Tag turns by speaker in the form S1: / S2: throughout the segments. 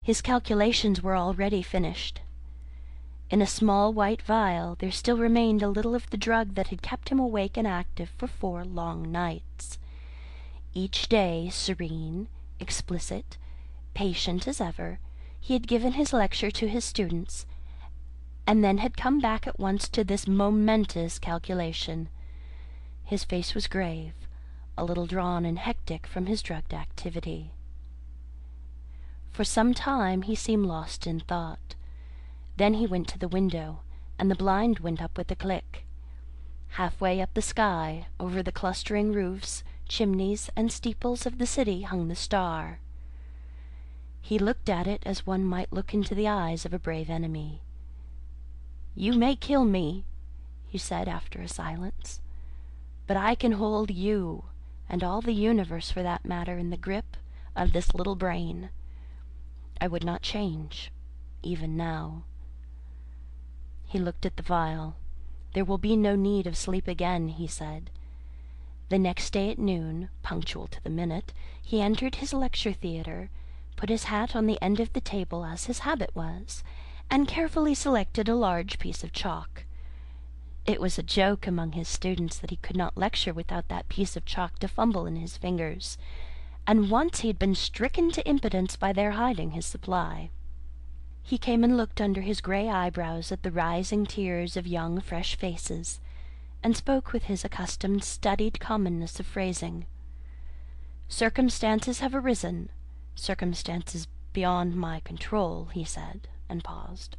S1: His calculations were already finished. In a small white vial there still remained a little of the drug that had kept him awake and active for 4 long nights. Each day, serene, explicit, patient as ever, he had given his lecture to his students, and then had come back at once to this momentous calculation. His face was grave, a little drawn and hectic from his drugged activity. For some time he seemed lost in thought. Then he went to the window, and the blind went up with a click. Halfway up the sky, over the clustering roofs, chimneys, and steeples of the city hung the star. He looked at it as one might look into the eyes of a brave enemy. "You may kill me," he said after a silence, "but I can hold you, and all the universe for that matter, in the grip of this little brain. I would not change, even now." He looked at the vial. "There will be no need of sleep again," he said. The next day at noon, punctual to the minute, he entered his lecture theatre, put his hat on the end of the table as his habit was, and carefully selected a large piece of chalk. It was a joke among his students that he could not lecture without that piece of chalk to fumble in his fingers, and once he had been stricken to impotence by their hiding his supply. He came and looked under his grey eyebrows at the rising tiers of young, fresh faces, and spoke with his accustomed studied commonness of phrasing. "Circumstances have arisen, circumstances beyond my control," he said, and paused,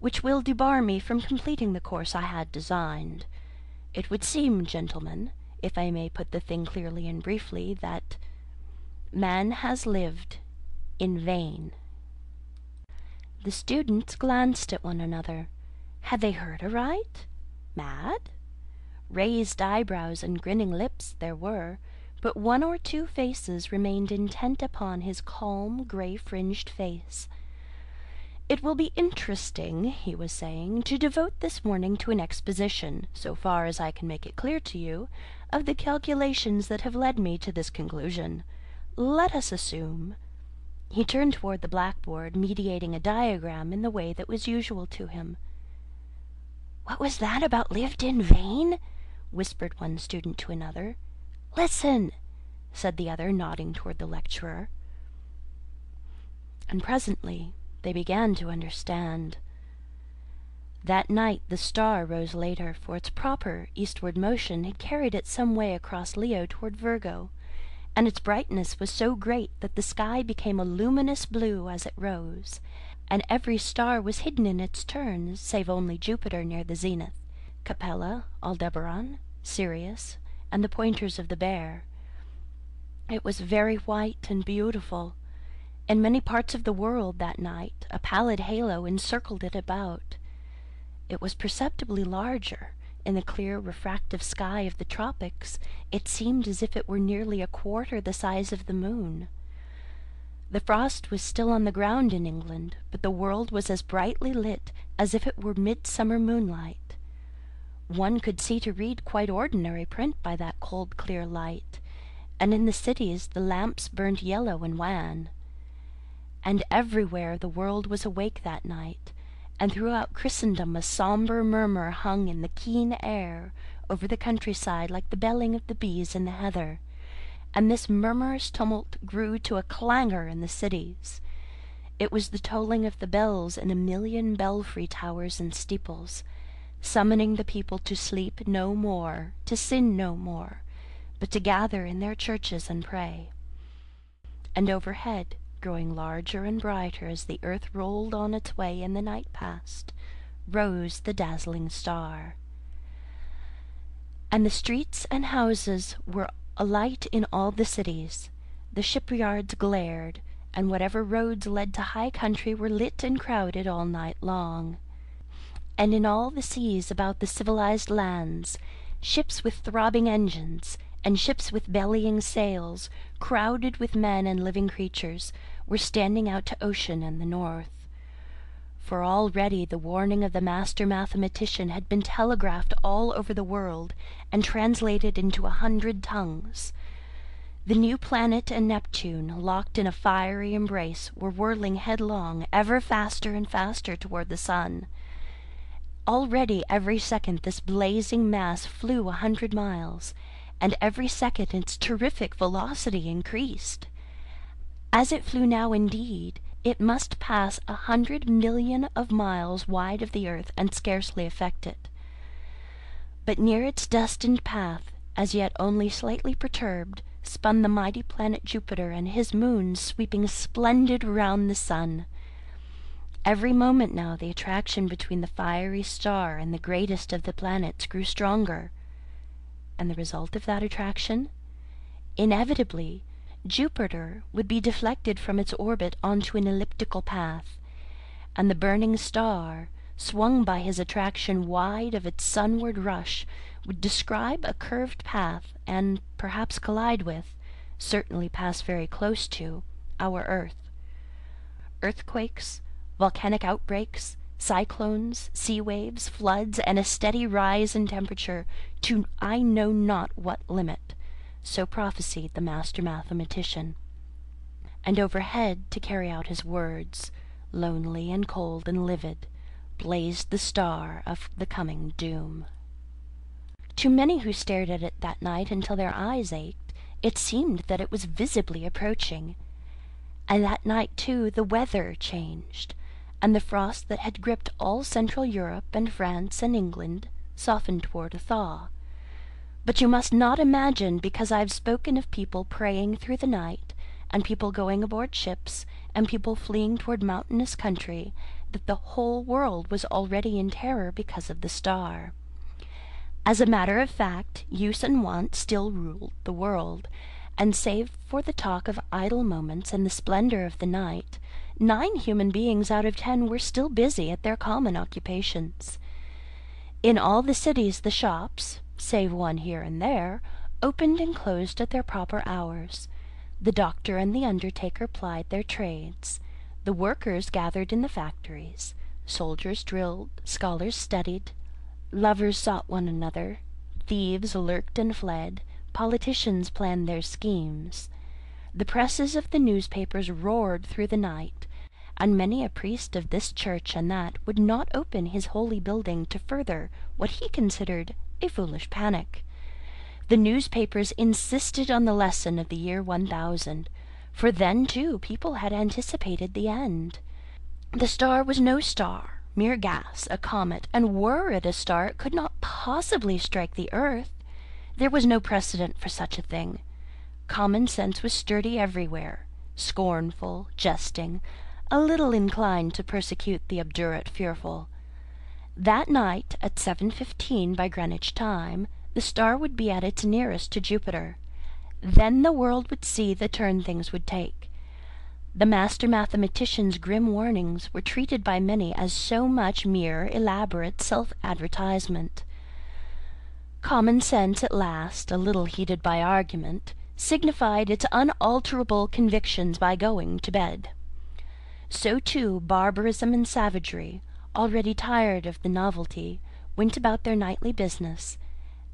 S1: "which will debar me from completing the course I had designed. It would seem, gentlemen, if I may put the thing clearly and briefly, that man has lived in vain." The students glanced at one another. Had they heard aright? Mad? Raised eyebrows and grinning lips there were, but 1 or 2 faces remained intent upon his calm, grey-fringed face. "It will be interesting," he was saying, "to devote this morning to an exposition, so far as I can make it clear to you, of the calculations that have led me to this conclusion. Let us assume—" He turned toward the blackboard, meditating a diagram in the way that was usual to him. "What was that about lived in vain?" whispered one student to another. "Listen," said the other, nodding toward the lecturer. And presently they began to understand. That night the star rose later, for its proper eastward motion had carried it some way across Leo toward Virgo, and its brightness was so great that the sky became a luminous blue as it rose, and every star was hidden in its turn, save only Jupiter near the zenith, Capella, Aldebaran, Sirius, and the pointers of the Bear. It was very white and beautiful. In many parts of the world that night a pallid halo encircled it about. It was perceptibly larger. In the clear refractive sky of the tropics it seemed as if it were nearly 1/4 the size of the moon. The frost was still on the ground in England, but the world was as brightly lit as if it were midsummer moonlight. One could see to read quite ordinary print by that cold clear light, and in the cities the lamps burned yellow and wan. And everywhere the world was awake that night, and throughout Christendom a sombre murmur hung in the keen air over the countryside like the belling of the bees in the heather, and this murmurous tumult grew to a clangor in the cities. It was the tolling of the bells in 1,000,000 belfry towers and steeples, summoning the people to sleep no more, to sin no more, but to gather in their churches and pray. And overhead, growing larger and brighter as the earth rolled on its way and the night passed, rose the dazzling star. And the streets and houses were alight in all the cities. The shipyards glared, and whatever roads led to high country were lit and crowded all night long. And in all the seas about the civilized lands, ships with throbbing engines, and ships with bellying sails, crowded with men and living creatures, were standing out to ocean and the north. For already the warning of the master mathematician had been telegraphed all over the world, and translated into 100 tongues. The new planet and Neptune, locked in a fiery embrace, were whirling headlong, ever faster and faster toward the sun. Already every second this blazing mass flew 100 miles, and every second its terrific velocity increased. As it flew now indeed, it must pass 100 million of miles wide of the earth and scarcely affect it. But near its destined path, as yet only slightly perturbed, spun the mighty planet Jupiter and his moons sweeping splendid round the sun. Every moment now the attraction between the fiery star and the greatest of the planets grew stronger. And the result of that attraction? Inevitably, Jupiter would be deflected from its orbit onto an elliptical path, and the burning star, swung by his attraction wide of its sunward rush, would describe a curved path and perhaps collide with, certainly pass very close to, our Earth. Earthquakes, volcanic outbreaks, cyclones, sea waves, floods, and a steady rise in temperature to I know not what limit, so prophesied the master mathematician. And overhead, to carry out his words, lonely and cold and livid, blazed the star of the coming doom. To many who stared at it that night until their eyes ached, it seemed that it was visibly approaching. And that night, too, the weather changed, and the frost that had gripped all Central Europe and France and England softened toward a thaw. But you must not imagine, because I have spoken of people praying through the night, and people going aboard ships, and people fleeing toward mountainous country, that the whole world was already in terror because of the star. As a matter of fact, use and want still ruled the world, and save for the talk of idle moments and the splendor of the night, 9 human beings out of 10 were still busy at their common occupations. In all the cities the shops, save one here and there, opened and closed at their proper hours. The doctor and the undertaker plied their trades. The workers gathered in the factories. Soldiers drilled, scholars studied, lovers sought one another, thieves lurked and fled, politicians planned their schemes. The presses of the newspapers roared through the night, and many a priest of this church and that would not open his holy building to further what he considered a foolish panic. The newspapers insisted on the lesson of the year 1000, for then, too, people had anticipated the end. The star was no star, mere gas, a comet, and were it a star, it could not possibly strike the earth. There was no precedent for such a thing. Common sense was sturdy everywhere, scornful, jesting, a little inclined to persecute the obdurate fearful. That night, at 7:15 by Greenwich time, the star would be at its nearest to Jupiter. Then the world would see the turn things would take. The master mathematician's grim warnings were treated by many as so much mere elaborate self-advertisement. Common sense at last, a little heated by argument, signified its unalterable convictions by going to bed. So too barbarism and savagery, already tired of the novelty, went about their nightly business,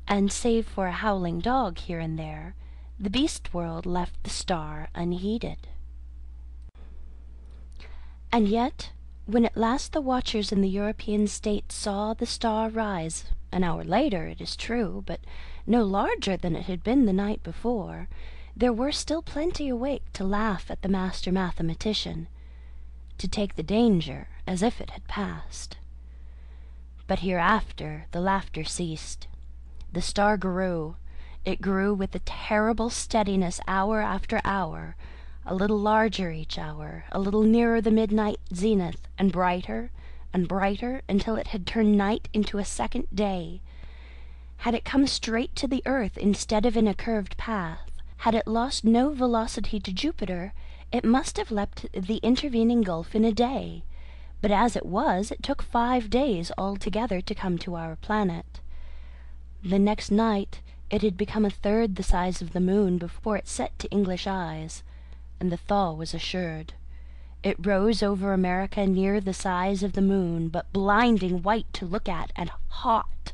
S1: and save for a howling dog here and there, the beast world left the star unheeded. And yet, when at last the watchers in the European states saw the star rise, an hour later, it is true, but no larger than it had been the night before, there were still plenty awake to laugh at the master mathematician, to take the danger as if it had passed. But hereafter the laughter ceased. The star grew. It grew with a terrible steadiness hour after hour, a little larger each hour, a little nearer the midnight zenith, and brighter until it had turned night into a second day. Had it come straight to the earth instead of in a curved path, had it lost no velocity to Jupiter, it must have leapt the intervening gulf in a day. But as it was, it took 5 days altogether to come to our planet. The next night it had become a third the size of the moon before it set to English eyes, and the thaw was assured. It rose over America near the size of the moon, but blinding white to look at, and hot,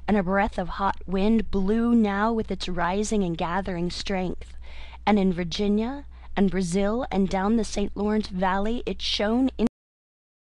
S1: and a breath of hot wind blew now with its rising and gathering strength, and in Virginia and Brazil and down the St. Lawrence Valley it shone